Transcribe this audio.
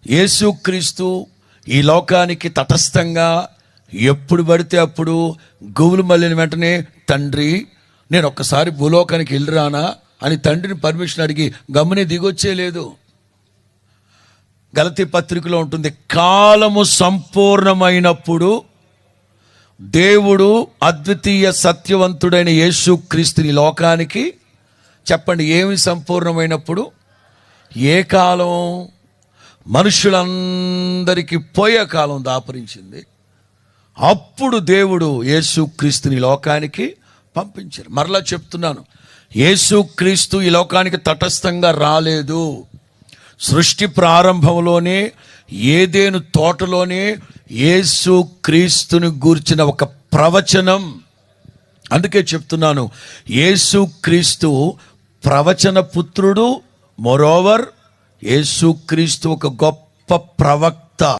యేసుక్రీస్తు ఈ లోకానికి తటస్థంగా ఎప్పుడు పడితే అప్పుడు గోవులు మళ్ళిన వెంటనే, తండ్రి నేను ఒక్కసారి భూలోకానికి వెళ్ళిరానా అని తండ్రిని పర్మిషన్ అడిగి గమ్మునే దిగొచ్చేలేదు. గలతీ పత్రికలో ఉంటుంది, కాలము సంపూర్ణమైనప్పుడు దేవుడు అద్వితీయ సత్యవంతుడైన యేసుక్రీస్తుని లోకానికి, చెప్పండి ఏమి సంపూర్ణమైనప్పుడు? ఏ కాలం? మనుషులందరికీ పోయే కాలం దాపరించింది. అప్పుడు దేవుడు యేసుక్రీస్తుని లోకానికి పంపించారు. మరలా చెప్తున్నాను, యేసుక్రీస్తు ఈ లోకానికి తటస్థంగా రాలేదు. సృష్టి ప్రారంభంలోనే ఏదెను తోటలోనే యేసుక్రీస్తుని గూర్చిన ఒక ప్రవచనం. అందుకే చెప్తున్నాను, యేసుక్రీస్తు ప్రవచన పుత్రుడు. మోరోవర్ యేసుక్రీస్తు ఒక గొప్ప ప్రవక్త.